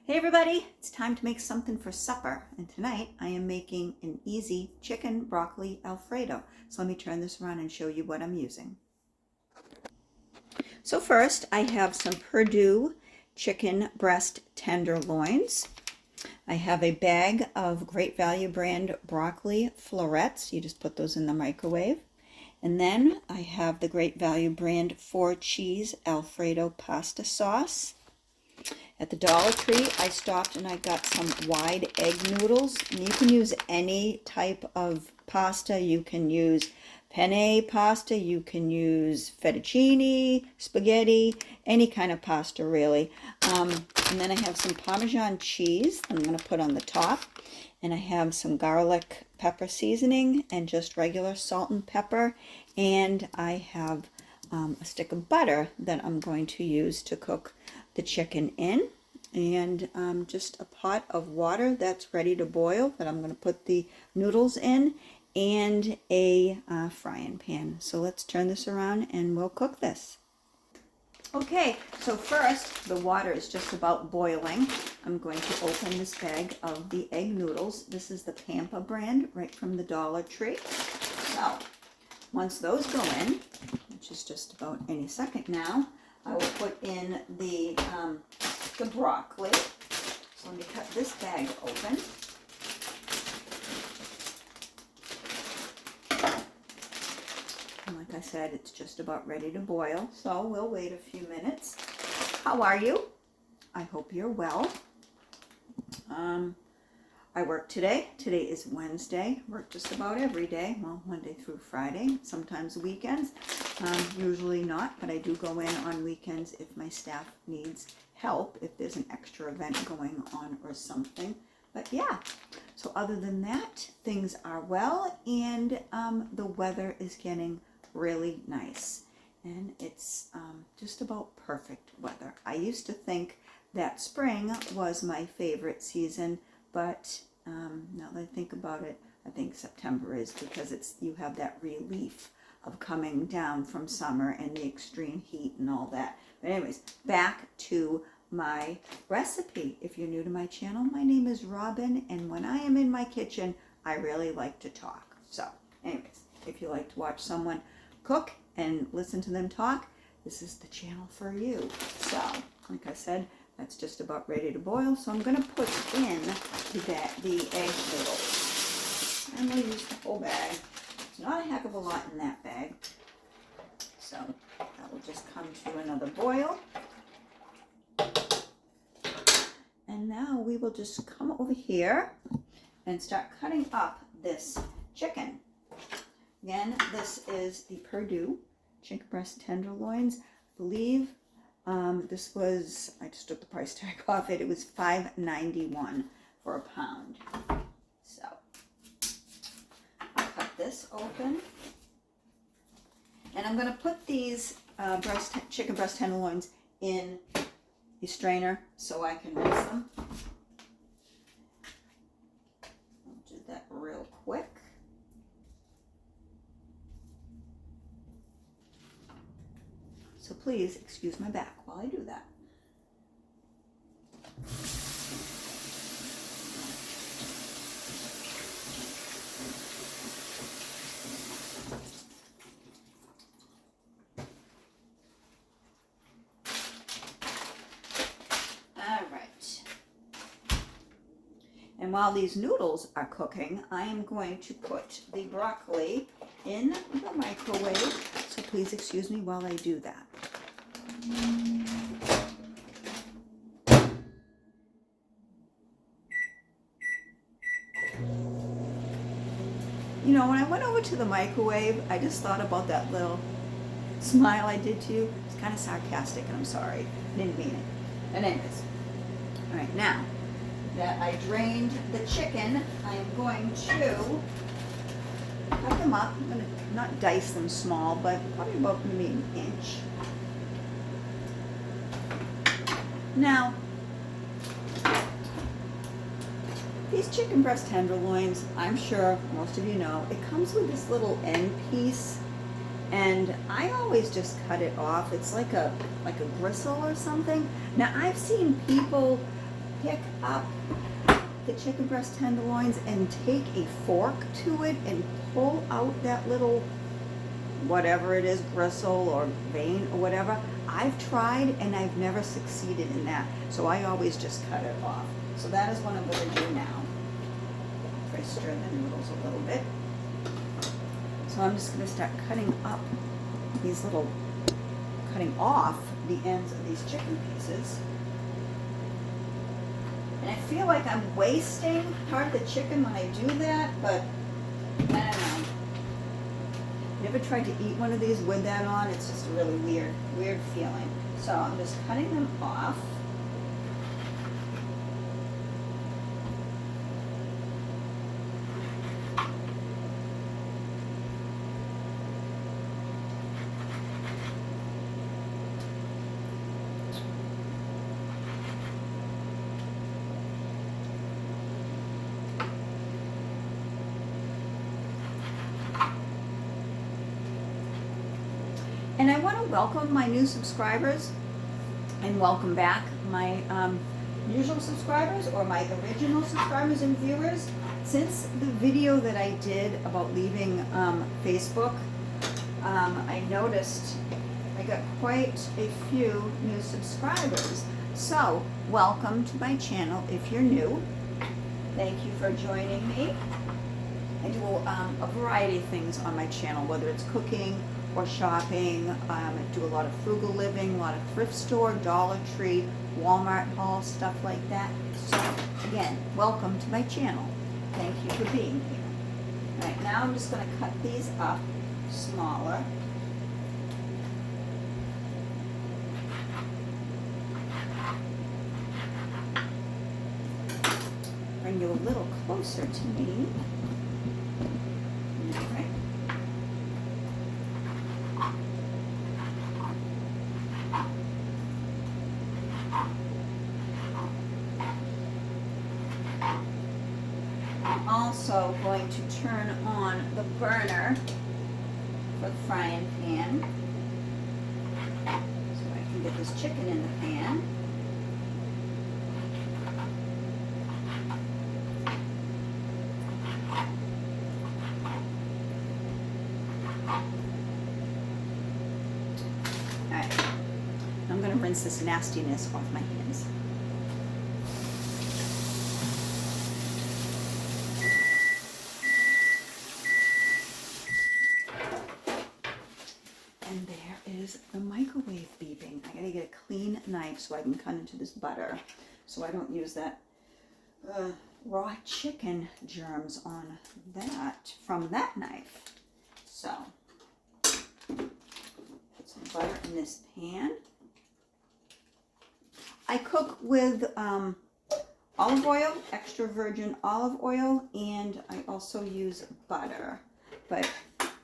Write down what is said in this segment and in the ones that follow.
Hey everybody, it's time to make something for supper, and tonight I am making an easy chicken broccoli Alfredo. So let me turn this around and show you what I'm using. So first I have some Perdue chicken breast tenderloins. I have a bag of Great Value brand broccoli florets. You just put those in the microwave. And then I have the Great Value brand 4 cheese Alfredo pasta sauce. At the Dollar Tree, I stopped and I got some wide egg noodles. And you can use any type of pasta. You can use penne pasta, you can use fettuccine, spaghetti, any kind of pasta really. And then I have some Parmesan cheese I'm going to put on the top. And I have some garlic pepper seasoning and just regular salt and pepper. And I have a stick of butter that I'm going to use to cook the chicken in, and just a pot of water that's ready to boil that I'm going to put the noodles in, and a frying pan. So let's turn this around and we'll cook this. Okay, so first the water is just about boiling. I'm going to open this bag of the egg noodles. This is the Pampa brand right from the Dollar Tree. So once those go in, which is just about any second now, I will put in the broccoli. So let me cut this bag open. And like I said, it's just about ready to boil, so we'll wait a few minutes. How are you? I hope you're well. I work today. Today is Wednesday. I work just about every day. Well, Monday through Friday, sometimes weekends. Usually not, but I do go in on weekends if my staff needs help, if there's an extra event going on or something. But yeah, so other than that, things are well, and the weather is getting really nice. And it's just about perfect weather. I used to think that spring was my favorite season, but now that I think about it, I think September is, because you have that relief of coming down from summer and the extreme heat and all that. But anyways, back to my recipe. If you're new to my channel, my name is Robin, and when I am in my kitchen, I really like to talk. So anyways, if you like to watch someone cook and listen to them talk, this is the channel for you. So like I said, that's just about ready to boil. So I'm going to put in the egg noodles, and we'll use the whole bag. It's not a heck of a lot in that bag, so that will just come to another boil. And now we will just come over here and start cutting up this chicken. Again, this is the Perdue chicken breast tenderloins. I believe this was, I just took the price tag off it, it was $5.91 for a pound. So I'll cut this open, and I'm going to put these chicken breast tenderloins in a strainer so I can rinse them. I'll do that real quick. So please excuse my back while I do that. And while these noodles are cooking, I am going to put the broccoli in the microwave. So please excuse me while I do that. You know, when I went over to the microwave, I just thought about that little smile I did to you. It's kind of sarcastic, and I'm sorry. I didn't mean it. But anyways. All right, now that I drained the chicken, I am going to cut them up. I'm going to not dice them small, but probably about maybe an inch. Now, these chicken breast tenderloins, I'm sure most of you know, it comes with this little end piece, and I always just cut it off. It's like a gristle or something. Now, I've seen people pick up the chicken breast tenderloins and take a fork to it and pull out that little, whatever it is, bristle or vein or whatever. I've tried and I've never succeeded in that. So I always just cut it off. So that is what I'm going to do now. If I stir the noodles a little bit. So I'm just going to start cutting up these little, cutting off the ends of these chicken pieces. And I feel like I'm wasting part of the chicken when I do that, but I don't know. Never tried to eat one of these with that on. It's just a really weird feeling. So I'm just cutting them off. And I want to welcome my new subscribers and welcome back my usual subscribers or my original subscribers and viewers. Since the video that I did about leaving Facebook, I noticed I got quite a few new subscribers. So welcome to my channel if you're new. Thank you for joining me. I do a variety of things on my channel, whether it's cooking or shopping. I do a lot of frugal living, a lot of thrift store, Dollar Tree, Walmart haul, stuff like that. So again, welcome to my channel. Thank you for being here. All right, now I'm just going to cut these up smaller. Bring you a little closer to me. All right. I'm also going to turn on the burner for the frying pan so I can get this chicken in the pan. Alright, I'm going to rinse this nastiness off my hands. And there is the microwave beeping. I gotta get a clean knife so I can cut into this butter so I don't use that raw chicken germs on that from that knife. So put some butter in this pan. I cook with olive oil, extra virgin olive oil, and I also use butter, but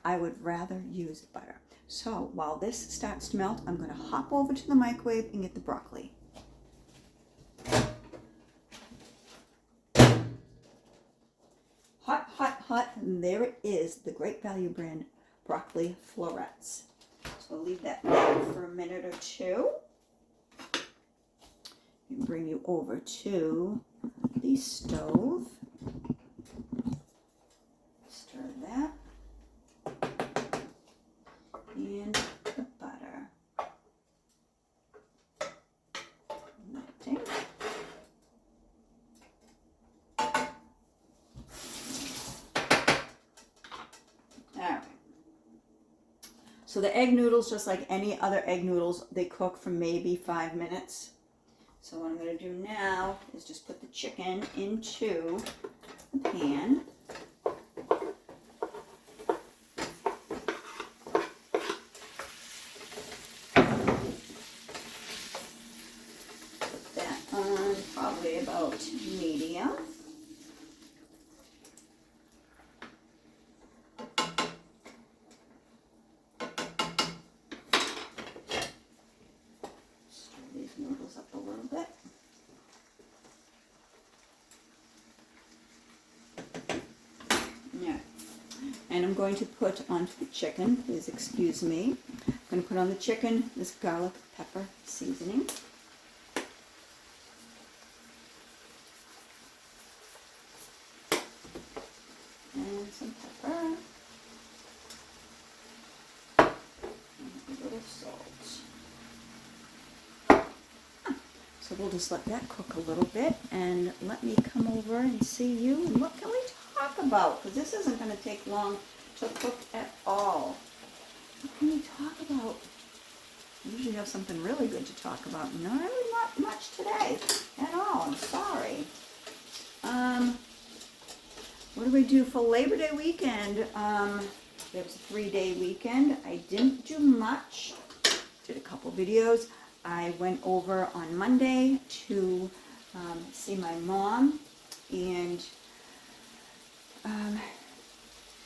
I would rather use butter. So while this starts to melt, I'm going to hop over to the microwave and get the broccoli. Hot, hot, hot, and there it is, the Great Value brand broccoli florets. So I'll leave that there for a minute or two. And bring you over to the stove. Stir that. And the butter. Melting. Alright. So the egg noodles, just like any other egg noodles, they cook for maybe 5 minutes. So what I'm going to do now is just put the chicken into the pan. Put that on probably about medium. Stir these noodles up a little bit. Yeah. And I'm going to put onto the chicken, please excuse me. I'm going to put on the chicken this garlic pepper seasoning. some pepper. And a little salt. So we'll just let that cook a little bit, and let me come over and see you. And what can we talk about? Because this isn't going to take long to cook at all. What can we talk about? I usually have something really good to talk about. Not really not much today at all. I'm sorry. What do we do for Labor Day weekend? It was a 3-day weekend. I didn't do much. Did a couple videos. I went over on Monday to see my mom and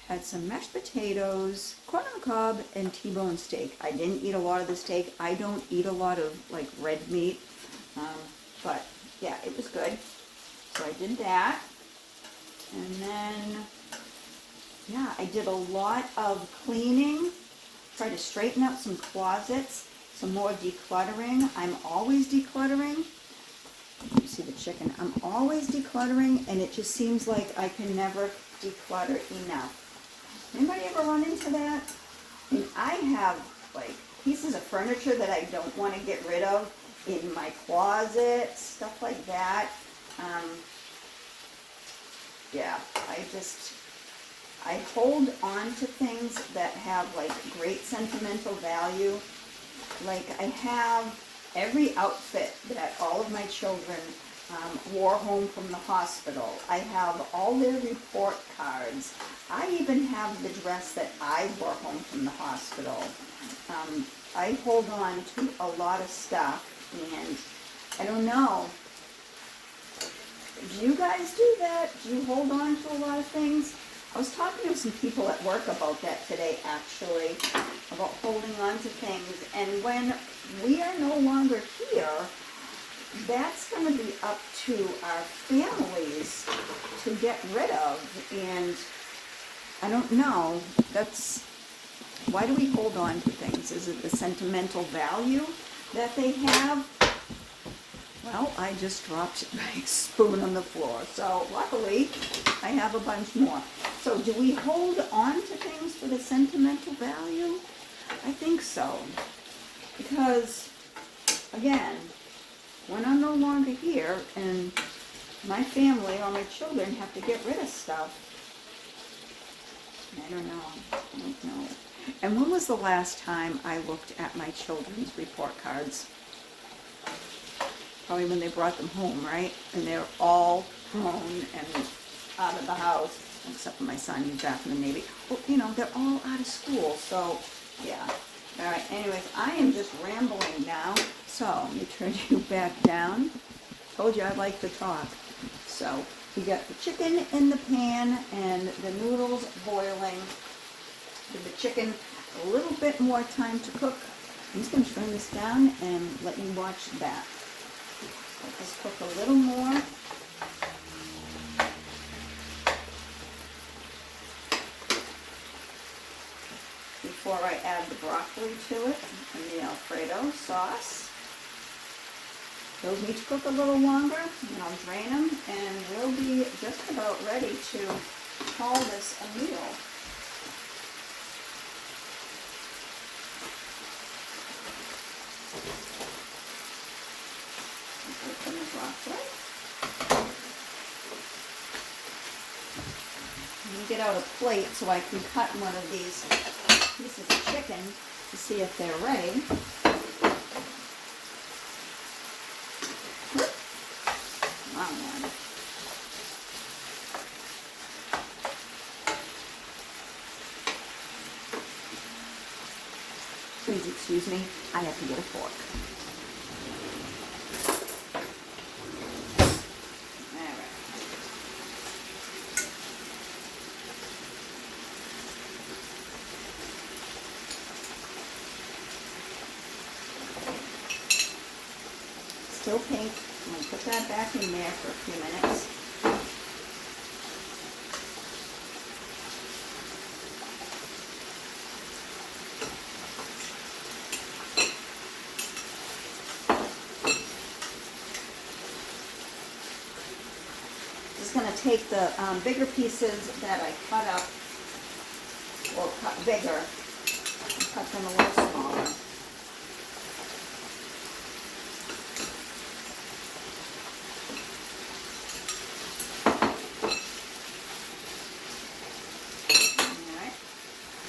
had some mashed potatoes, corn on the cob, and T-bone steak. I didn't eat a lot of the steak. I don't eat a lot of like red meat, but yeah, it was good. So I did that, and then yeah, I did a lot of cleaning. Tried to straighten up some closets. Some more decluttering. I'm always decluttering. You see the chicken. I'm always decluttering, and it just seems like I can never declutter enough. Anybody ever run into that? I mean, I have like pieces of furniture that I don't want to get rid of in my closet, stuff like that. Yeah, I hold on to things that have like great sentimental value. Like I have every outfit that all of my children wore home from the hospital. I have all their report cards. I even have the dress that I wore home from the hospital. I hold on to a lot of stuff, and I don't know. Do you guys do that? Do you hold on to a lot of things? I was talking to some people at work about that today, actually, about holding on to things. And when we are no longer here, that's going to be up to our families to get rid of. And I don't know, why do we hold on to things? Is it the sentimental value that they have? Well, I just dropped my spoon on the floor. So luckily, I have a bunch more. So do we hold on to things for the sentimental value? I think so. Because, again, when I'm no longer here and my family or my children have to get rid of stuff, I don't know. And when was the last time I looked at my children's report cards? Probably when they brought them home, right? And they're all grown and out of the house, except for my son, he's back in the Navy. Well, you know, they're all out of school, so yeah. All right, anyways, I am just rambling now, so let me turn you back down. Told you I'd like to talk. So we got the chicken in the pan and the noodles boiling. Give the chicken a little bit more time to cook. I'm just going to turn this down and let you watch that. Let this cook a little more. Before I add the broccoli to it and the Alfredo sauce. Those need to cook a little longer, and I'll drain them, and we'll be just about ready to call this a meal. Open the broccoli. Let me get out a plate so I can cut one of these pieces of chicken to see if they're ready. Come on, man. Please excuse me, I have to get a fork. Still pink. I'm going to put that back in there for a few minutes. just going to take the bigger pieces that I cut up, or cut bigger, and cut them a little smaller.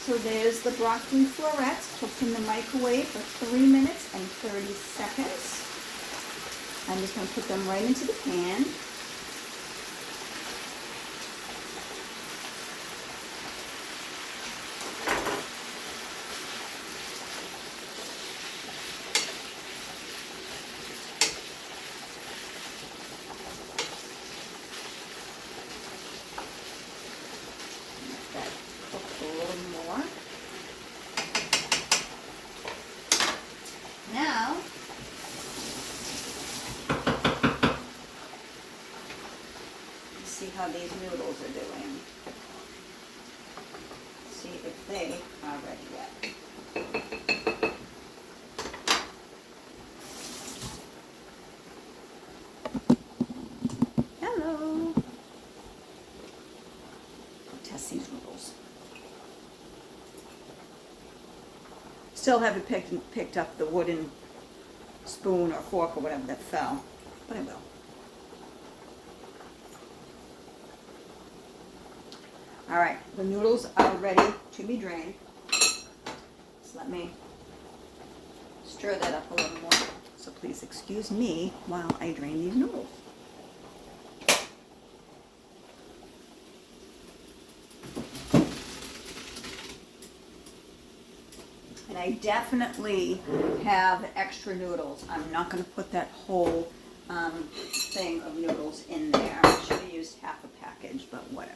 So there's the broccoli florets, cooked in the microwave for 3 minutes and 30 seconds. I'm just going to put them right into the pan. Now, let's see how these noodles are doing. See if they are ready yet. Hello. I'll test these noodles. Still haven't picked up the wooden spoon or fork or whatever that fell, but I will. All right, the noodles are ready to be drained. So let me stir that up a little more. So please excuse me while I drain these noodles. And I definitely have extra noodles. I'm not going to put that whole thing of noodles in there. I should have used half a package, but whatever.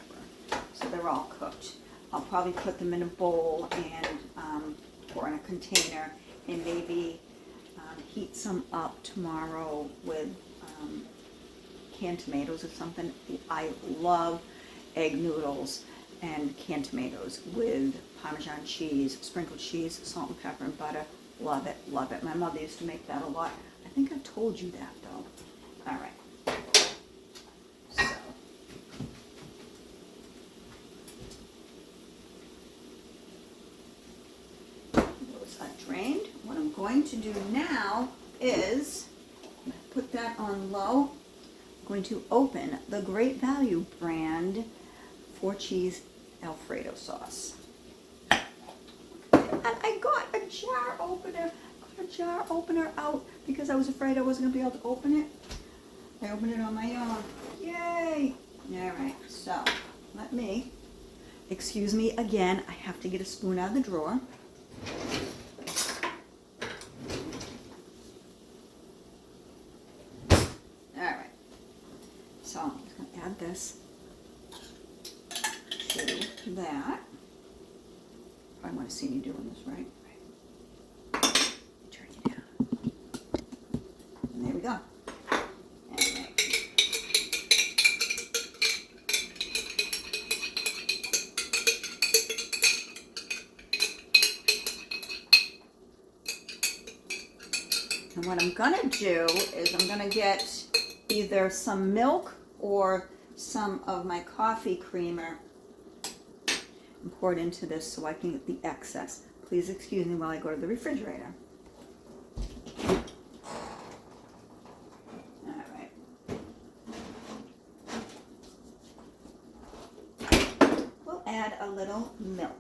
So they're all cooked. I'll probably put them in a bowl and or in a container, and maybe heat some up tomorrow with canned tomatoes or something. I love egg noodles and canned tomatoes with Parmesan cheese, sprinkled cheese, salt and pepper and butter. Love it, love it. My mother used to make that a lot. I think I've told you that though. All right. So. Those are drained. What I'm going to do now is put that on low. I'm going to open the Great Value brand 4-cheese Alfredo sauce. And I got a jar opener out because I was afraid I wasn't going to be able to open it. I opened it on my own. Yay! Alright, so let me, excuse me again, I have to get a spoon out of the drawer. Alright, so I'm just going to add this to that. I want to see you doing this right. Turn it down. And there we go. All right. And what I'm going to do is I'm going to get either some milk or some of my coffee creamer and pour it into this so I can get the excess. Please excuse me while I go to the refrigerator. All right. We'll add a little milk.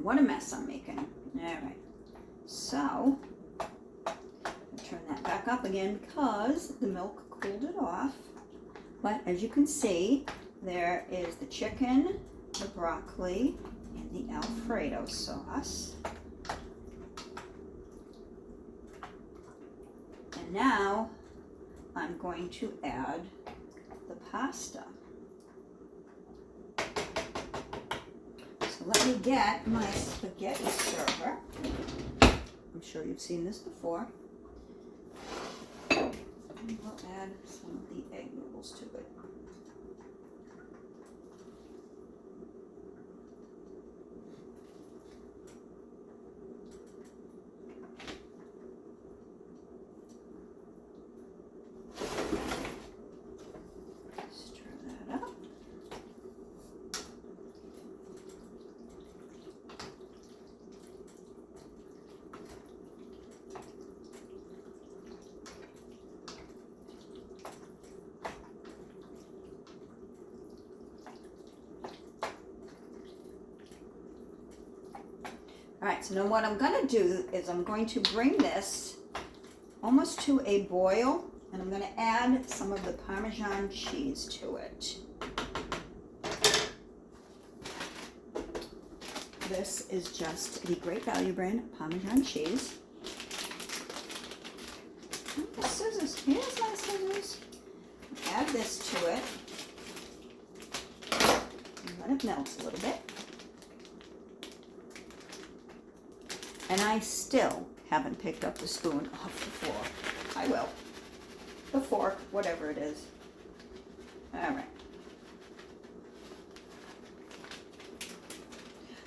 What a mess I'm making. All right, so I'll turn that back up again because the milk cooled it off. But as you can see, there is the chicken, the broccoli, and the Alfredo sauce. And now I'm going to add the pasta. Let me get my spaghetti server. I'm sure you've seen this before. noodles to it. Stir that up. All right, so now what I'm going to do is I'm going to bring this almost to a boil, and I'm going to add some of the Parmesan cheese to it. This is just the Great Value brand Parmesan cheese. Oh, the scissors. Here's my scissors. Add this to it. And let it melt a little bit. And I still haven't picked up the spoon off the floor. I will. The fork, whatever it is. All right.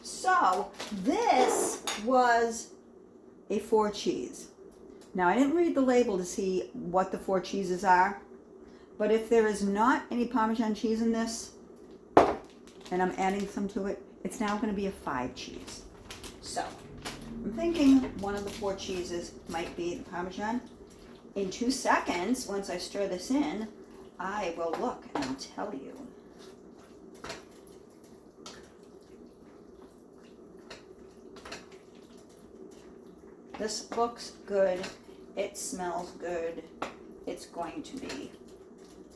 So this was a 4 cheese. Now I didn't read the label to see what the 4 cheeses are, but if there is not any Parmesan cheese in this, and I'm adding some to it, it's now going to be a 5 cheese. So I'm thinking one of the 4 cheeses might be the Parmesan. In 2 seconds, once I stir this in, I will look and I'll tell you. This looks good. It smells good. It's going to be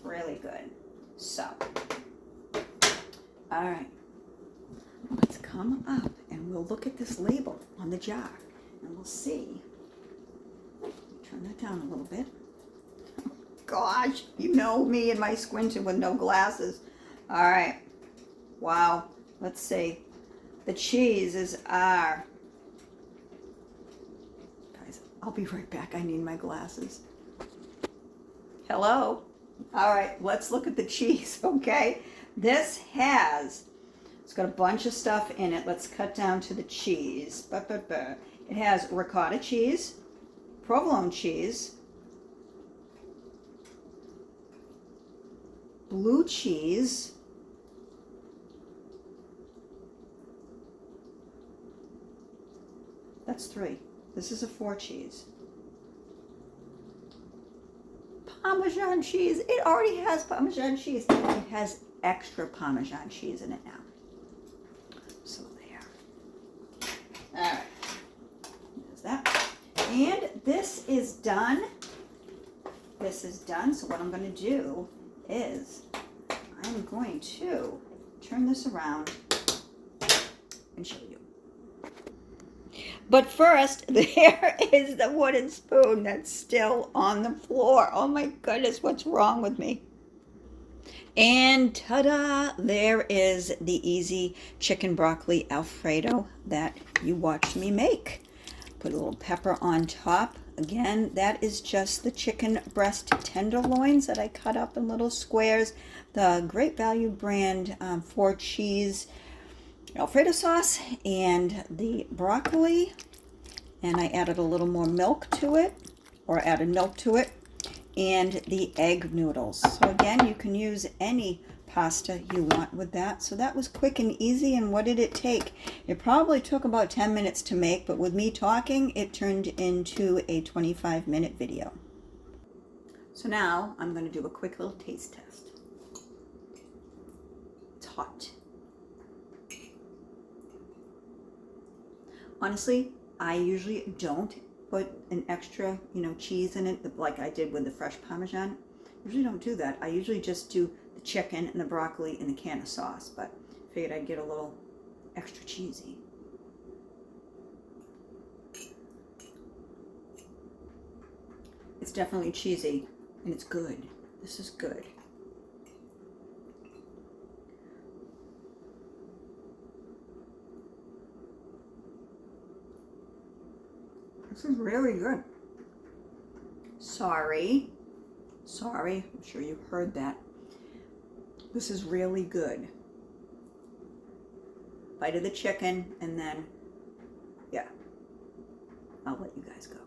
really good. So, all right. Let's come up and we'll look at this label on the jar and we'll see. Turn that down a little bit. Oh, gosh, you know me and my squinting with no glasses. All right. Wow. Let's see. The cheeses are... Guys, I'll be right back. I need my glasses. Hello. All right. Let's look at the cheese, okay? This has... It's got a bunch of stuff in it. Let's cut down to the cheese. It has ricotta cheese, provolone cheese, blue cheese, that's 3. This is a 4 cheese. Parmesan cheese. It already has Parmesan cheese. It has extra Parmesan cheese in it now. So there. All right. There's that. And this is done. This is done. So what I'm going to do is I'm going to turn this around and show you. But first, there is the wooden spoon that's still on the floor. Oh my goodness, what's wrong with me? And ta-da, there is the easy chicken broccoli Alfredo that you watched me make. Put a little pepper on top. Again, that is just the chicken breast tenderloins that I cut up in little squares. The Great Value brand 4 cheese Alfredo sauce and the broccoli. And I added a little more milk to it, or added milk to it. And the egg noodles. So again, you can use any pasta you want with that. So that was quick and easy. And what did it take? It probably took about 10 minutes to make, but with me talking, it turned into a 25-minute video. So now I'm going to do a quick little taste test. It's hot. Honestly, I usually don't put an extra, cheese in it, like I did with the fresh Parmesan. I usually don't do that. I usually just do the chicken and the broccoli and the can of sauce, but figured I'd get a little extra cheesy. It's definitely cheesy, and it's good. This is good. This is really good. Sorry, I'm sure you heard that. This is really good. Bite of the chicken, and then, yeah, I'll let you guys go.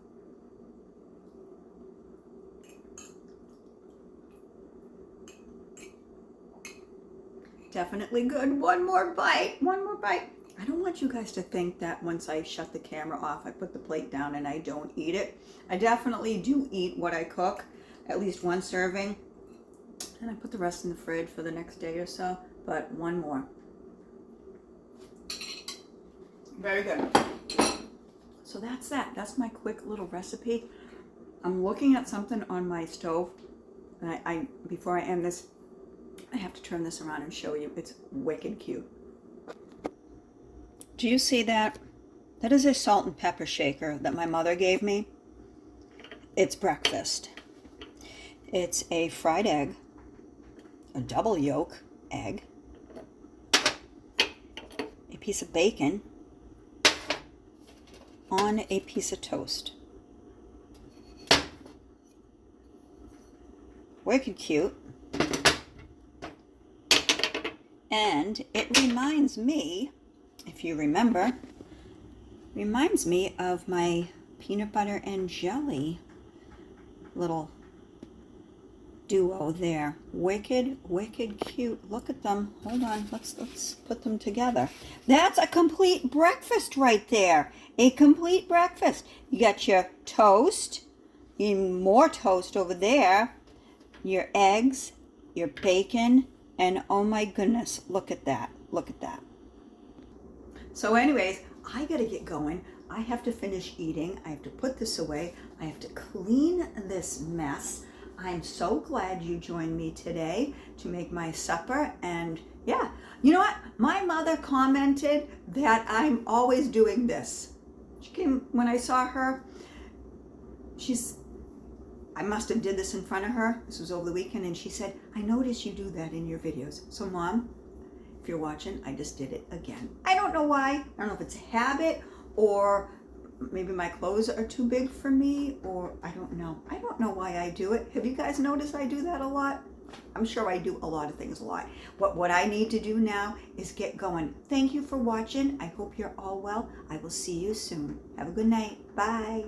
Definitely good. One more bite. One more bite. I don't want you guys to think that once I shut the camera off, I put the plate down and I don't eat it. I definitely do eat what I cook, at least one serving. And I put the rest in the fridge for the next day or so. But one more. Very good. So that's that. That's my quick little recipe. I'm looking at something on my stove. And before I end this, I have to turn this around and show you. It's wicked cute. Do you see that? That is a salt and pepper shaker that my mother gave me. It's breakfast. It's a fried egg, a double yolk egg, a piece of bacon on a piece of toast. Wicked cute. And it reminds me, if you remember, reminds me of my peanut butter and jelly little duo there. Wicked, wicked cute. Look at them. Hold on. Let's put them together. That's a complete breakfast right there. A complete breakfast. You got your toast, even more toast over there, your eggs, your bacon, and oh my goodness, look at that. Look at that. So anyways, I gotta get going. I have to finish eating. I have to put this away. I have to clean this mess. I'm so glad you joined me today to make my supper. And yeah, you know what? My mother commented that I'm always doing this. She came, when I saw her, I must have did this in front of her. This was over the weekend, and she said, I noticed you do that in your videos. So Mom, if you're watching, I just did it again. I don't know why. I don't know if it's a habit, or maybe my clothes are too big for me, or I don't know. I don't know why I do it. Have you guys noticed I do that a lot? I'm sure I do a lot of things a lot. But what I need to do now is get going. Thank you for watching. I hope you're all well. I will see you soon. Have a good night. Bye.